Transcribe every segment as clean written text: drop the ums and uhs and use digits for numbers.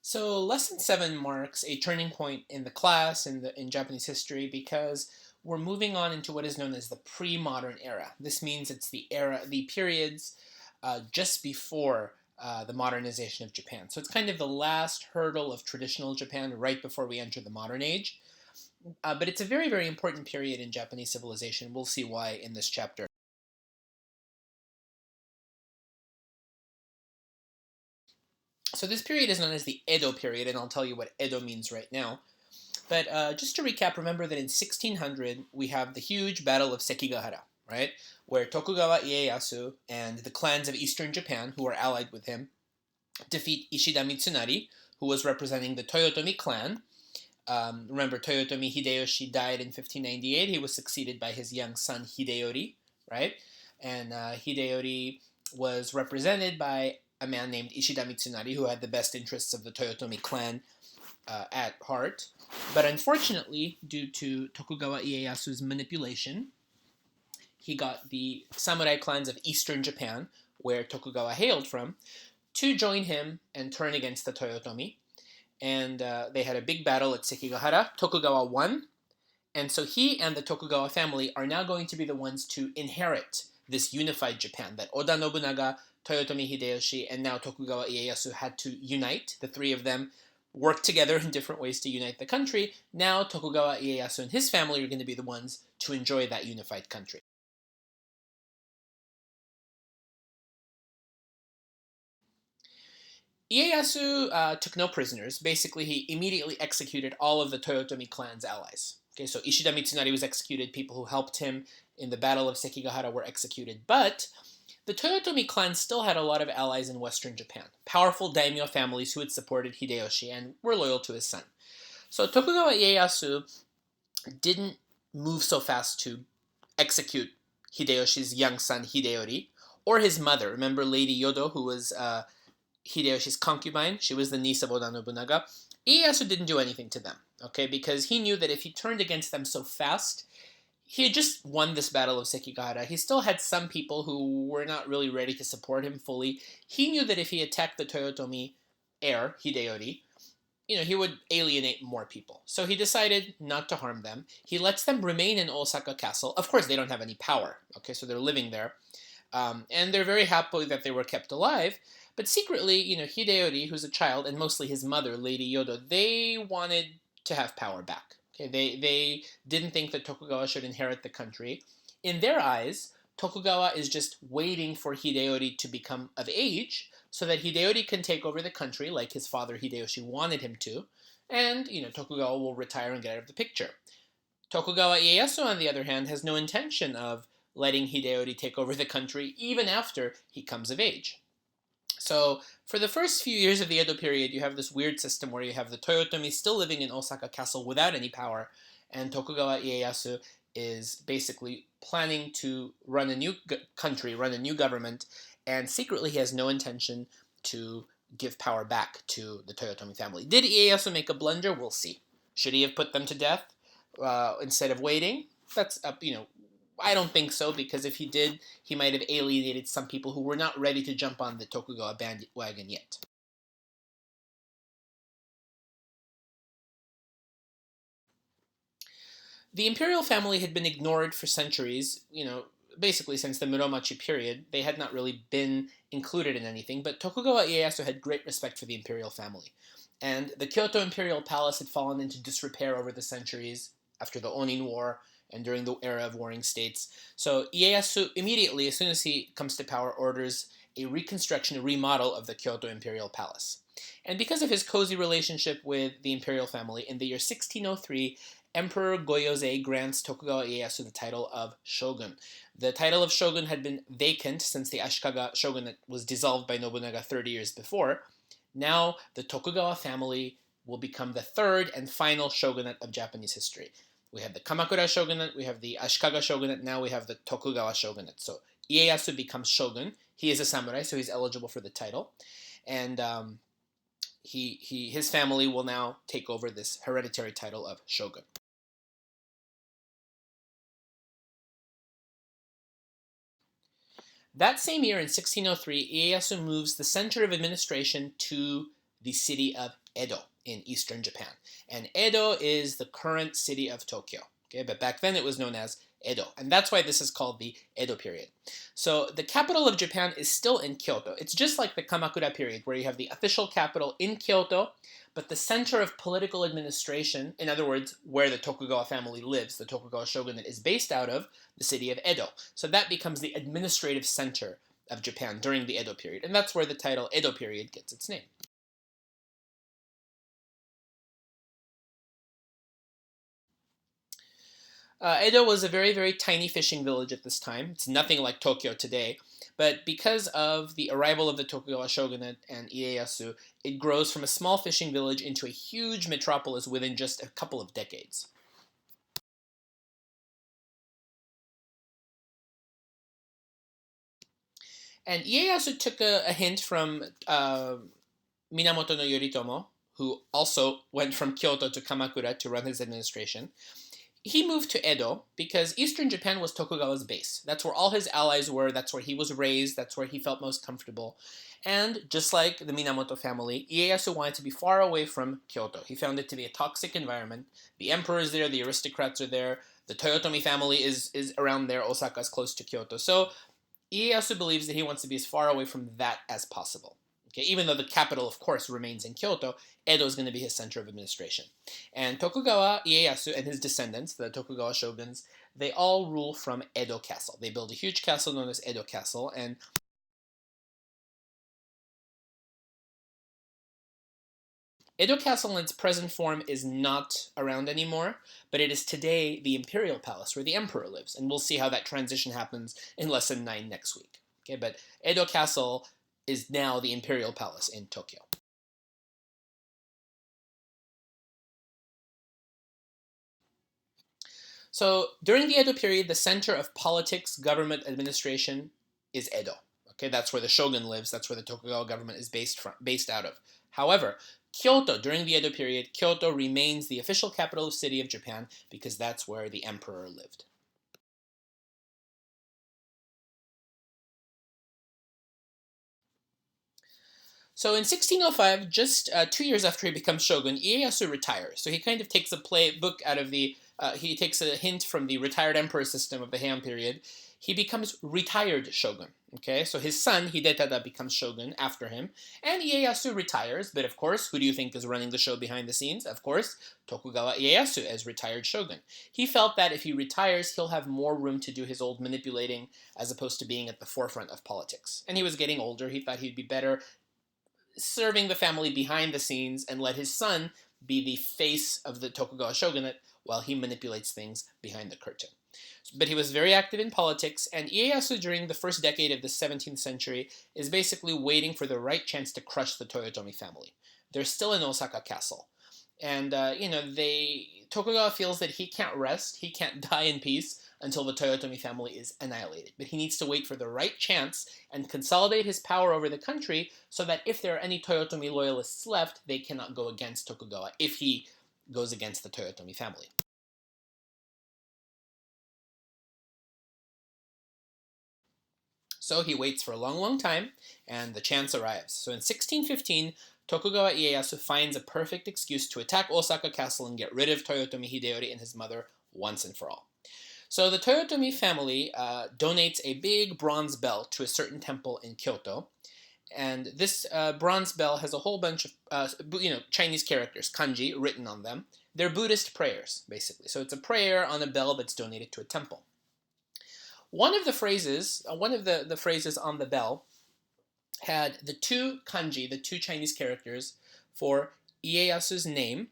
So lesson 7 marks a turning point in the class in Japanese history because we're moving on into what is known as the pre-modern era. This means it's the periods just before the modernization of Japan. So it's kind of the last hurdle of traditional Japan right before we enter the modern age. But it's a very, very important period in Japanese civilization. We'll see why in this chapter. So this period is known as the Edo period, and I'll tell you what Edo means right now. But just to recap, remember that in 1600 we have the huge Battle of Sekigahara, right? Where Tokugawa Ieyasu and the clans of eastern Japan, who are allied with him, defeat Ishida Mitsunari, who was representing the Toyotomi clan. Remember, Toyotomi Hideyoshi died in 1598. He was succeeded by his young son Hideyori, right? And Hideyori was represented by a man named Ishida Mitsunari, who had the best interests of the Toyotomi clan at heart. But unfortunately, due to Tokugawa Ieyasu's manipulation, he got the samurai clans of eastern Japan, where Tokugawa hailed from, to join him and turn against the Toyotomi. And they had a big battle at Sekigahara. Tokugawa won. And so he and the Tokugawa family are now going to be the ones to inherit this unified Japan that Oda Nobunaga, Toyotomi Hideyoshi, and now Tokugawa Ieyasu had to unite. The three of them worked together in different ways to unite the country. Now Tokugawa Ieyasu and his family are going to be the ones to enjoy that unified country. Ieyasu took no prisoners. Basically, he immediately executed all of the Toyotomi clan's allies. Okay, so Ishida Mitsunari was executed. People who helped him in the Battle of Sekigahara were executed. But the Toyotomi clan still had a lot of allies in western Japan. Powerful daimyo families who had supported Hideyoshi and were loyal to his son. So Tokugawa Ieyasu didn't move so fast to execute Hideyoshi's young son Hideyori or his mother. Remember Lady Yodo, who was Hideyoshi's concubine? She was the niece of Oda Nobunaga. Ieyasu didn't do anything to them, okay, because he knew that if he turned against them so fast, he had just won this battle of Sekigahara. He still had some people who were not really ready to support him fully. He knew that if he attacked the Toyotomi heir, Hideyori, he would alienate more people. So he decided not to harm them. He lets them remain in Osaka Castle. Of course, they don't have any power, okay, so they're living there. And they're very happy that they were kept alive. But secretly, Hideyori, who's a child, and mostly his mother, Lady Yodo, they wanted to have power back. Okay, they didn't think that Tokugawa should inherit the country. In their eyes, Tokugawa is just waiting for Hideyori to become of age so that Hideyori can take over the country like his father Hideyoshi wanted him to, and Tokugawa will retire and get out of the picture. Tokugawa Ieyasu, on the other hand, has no intention of letting Hideyori take over the country even after he comes of age. So, for the first few years of the Edo period, you have this weird system where you have the Toyotomi still living in Osaka Castle without any power, and Tokugawa Ieyasu is basically planning to run a new country, run a new government, and secretly he has no intention to give power back to the Toyotomi family. Did Ieyasu make a blunder? We'll see. Should he have put them to death instead of waiting? That's up, I don't think so, because if he did, he might have alienated some people who were not ready to jump on the Tokugawa bandwagon yet. The imperial family had been ignored for centuries, basically since the Muromachi period. They had not really been included in anything, but Tokugawa Ieyasu had great respect for the imperial family. And the Kyoto Imperial Palace had fallen into disrepair over the centuries after the Onin War and during the era of warring states. So Ieyasu immediately, as soon as he comes to power, orders a reconstruction, a remodel of the Kyoto Imperial Palace. And because of his cozy relationship with the imperial family, in the year 1603, Emperor Goyose grants Tokugawa Ieyasu the title of shogun. The title of shogun had been vacant since the Ashikaga shogunate was dissolved by Nobunaga 30 years before. Now, the Tokugawa family will become the third and final shogunate of Japanese history. We have the Kamakura shogunate, we have the Ashikaga shogunate, now we have the Tokugawa shogunate. So Ieyasu becomes shogun. He is a samurai, so he's eligible for the title. And his family will now take over this hereditary title of shogun. That same year, in 1603, Ieyasu moves the center of administration to the city of Edo in eastern Japan. And Edo is the current city of Tokyo. Okay, but back then it was known as Edo. And that's why this is called the Edo period. So the capital of Japan is still in Kyoto. It's just like the Kamakura period, where you have the official capital in Kyoto, but the center of political administration, in other words, where the Tokugawa family lives, the Tokugawa shogunate, is based out of the city of Edo. So that becomes the administrative center of Japan during the Edo period. And that's where the title Edo period gets its name. Edo was a very, very tiny fishing village at this time. It's nothing like Tokyo today. But because of the arrival of the Tokugawa shogunate and Ieyasu, it grows from a small fishing village into a huge metropolis within just a couple of decades. And Ieyasu took a hint from Minamoto no Yoritomo, who also went from Kyoto to Kamakura to run his administration. He moved to Edo because eastern Japan was Tokugawa's base. That's where all his allies were, that's where he was raised, that's where he felt most comfortable. And just like the Minamoto family, Ieyasu wanted to be far away from Kyoto. He found it to be a toxic environment. The emperor is there, the aristocrats are there, the Toyotomi family is around there, Osaka is close to Kyoto. So Ieyasu believes that he wants to be as far away from that as possible. Okay, even though the capital, of course, remains in Kyoto, Edo is going to be his center of administration. And Tokugawa Ieyasu and his descendants, the Tokugawa shoguns, they all rule from Edo Castle. They build a huge castle known as Edo Castle, and Edo Castle in its present form is not around anymore, but it is today the imperial palace where the emperor lives, and we'll see how that transition happens in lesson 9 next week. Okay, but Edo Castle is now the imperial palace in Tokyo. So during the Edo period, the center of politics, government, administration is Edo. Okay, that's where the shogun lives. That's where the Tokugawa government is based out of. However, Kyoto, during the Edo period, Kyoto remains the official capital city of Japan because that's where the emperor lived. So in 1605, just 2 years after he becomes shogun, Ieyasu retires. So he kind of takes a book out of he takes a hint from the retired emperor system of the Heian period. He becomes retired shogun. Okay, so his son Hidetada becomes shogun after him, and Ieyasu retires. But of course, who do you think is running the show behind the scenes? Of course, Tokugawa Ieyasu as retired shogun. He felt that if he retires, he'll have more room to do his old manipulating as opposed to being at the forefront of politics. And he was getting older. He thought he'd be better serving the family behind the scenes and let his son be the face of the Tokugawa shogunate while he manipulates things behind the curtain. But he was very active in politics, and Ieyasu during the first decade of the 17th century is basically waiting for the right chance to crush the Toyotomi family. They're still in Osaka Castle. And, Tokugawa feels that he can't rest, he can't die in peace until the Toyotomi family is annihilated. But he needs to wait for the right chance and consolidate his power over the country so that if there are any Toyotomi loyalists left, they cannot go against Tokugawa if he goes against the Toyotomi family. So he waits for a long, long time, and the chance arrives. So in 1615, Tokugawa Ieyasu finds a perfect excuse to attack Osaka Castle and get rid of Toyotomi Hideyori and his mother once and for all. So the Toyotomi family donates a big bronze bell to a certain temple in Kyoto, and this bronze bell has a whole bunch of Chinese characters, kanji, written on them. They're Buddhist prayers, basically. So it's a prayer on a bell that's donated to a temple. One of the phrases on the bell had the two kanji, the two Chinese characters for Ieyasu's name,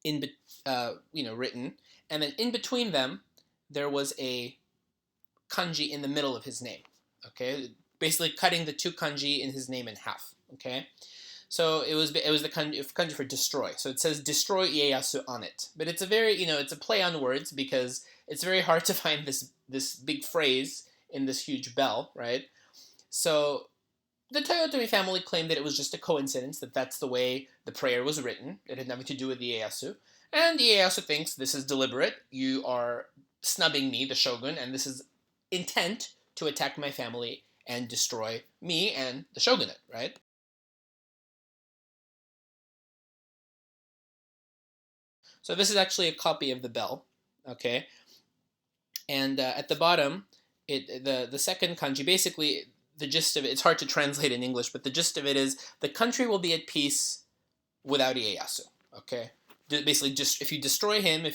written, and then in between them there was a kanji in the middle of his name. Okay, basically cutting the two kanji in his name in half. Okay, so it was the kanji for destroy. So it says destroy Ieyasu on it, but it's a very it's a play on words because it's very hard to find this big phrase in this huge bell, right? So the Toyotomi family claimed that it was just a coincidence, that that's the way the prayer was written. It had nothing to do with Ieyasu. And Ieyasu thinks this is deliberate. You are snubbing me, the shogun, and this is intent to attack my family and destroy me and the shogunate, right? So this is actually a copy of the bell, okay? And at the bottom, the second kanji, basically the gist of it, it's hard to translate in English, but the gist of it is the country will be at peace without Ieyasu, okay? Basically, just if you destroy him,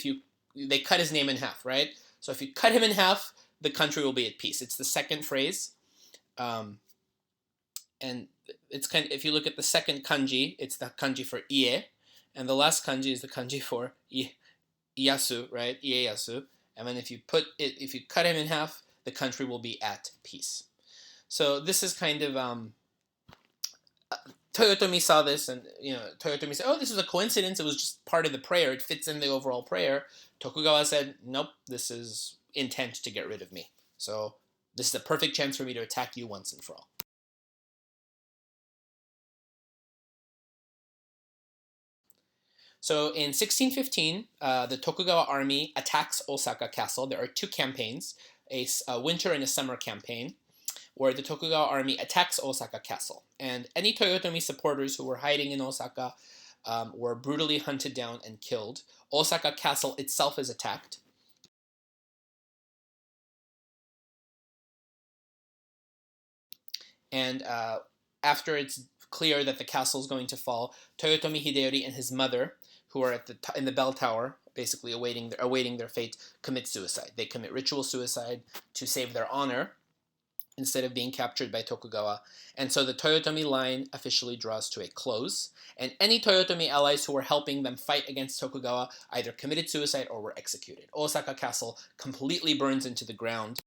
they cut his name in half, right? So if you cut him in half, the country will be at peace. It's the second phrase. And it's kind of, if you look at the second kanji, it's the kanji for Ie, and the last kanji is the kanji for Ieyasu, right? Ieyasu. And then if you cut him in half, the country will be at peace. So this is kind of Toyotomi saw this, and Toyotomi said, "Oh, this was a coincidence. It was just part of the prayer. It fits in the overall prayer." Tokugawa said, "Nope, this is intent to get rid of me. So this is a perfect chance for me to attack you once and for all." So in 1615, the Tokugawa army attacks Osaka Castle. There are two campaigns, a winter and a summer campaign, where the Tokugawa army attacks Osaka Castle. And any Toyotomi supporters who were hiding in Osaka were brutally hunted down and killed. Osaka Castle itself is attacked. And after it's clear that the castle is going to fall, Toyotomi Hideyori and his mother, who are in the bell tower, basically awaiting their fate, commit suicide. They commit ritual suicide to save their honor instead of being captured by Tokugawa. And so the Toyotomi line officially draws to a close. And any Toyotomi allies who were helping them fight against Tokugawa either committed suicide or were executed. Osaka Castle completely burns into the ground.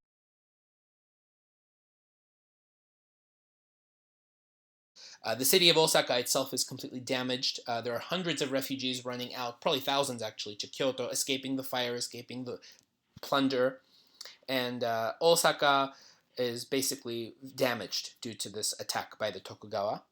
The city of Osaka itself is completely damaged. There are hundreds of refugees running out, probably thousands actually, to Kyoto, escaping the fire, escaping the plunder. And Osaka is basically damaged due to this attack by the Tokugawa.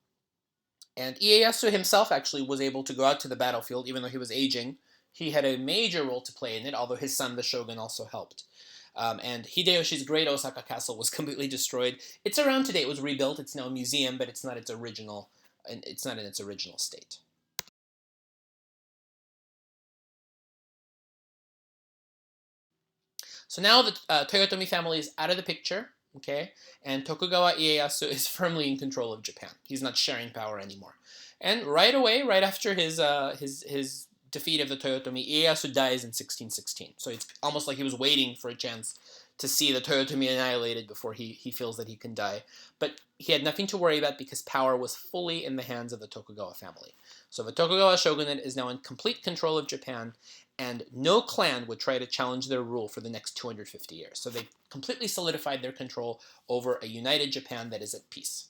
And Ieyasu himself actually was able to go out to the battlefield, even though he was aging. He had a major role to play in it, although his son, the shogun, also helped. And Hideyoshi's great Osaka castle was completely destroyed. It's around today. It was rebuilt. It's now a museum, but it's not its original. It's not in its original state. So now the Toyotomi family is out of the picture, okay, and Tokugawa Ieyasu is firmly in control of Japan. He's not sharing power anymore. And right away, right after his defeat of the Toyotomi, Ieyasu dies in 1616. So it's almost like he was waiting for a chance to see the Toyotomi annihilated before he feels that he can die. But he had nothing to worry about because power was fully in the hands of the Tokugawa family. So the Tokugawa shogunate is now in complete control of Japan, and no clan would try to challenge their rule for the next 250 years. So they completely solidified their control over a united Japan that is at peace.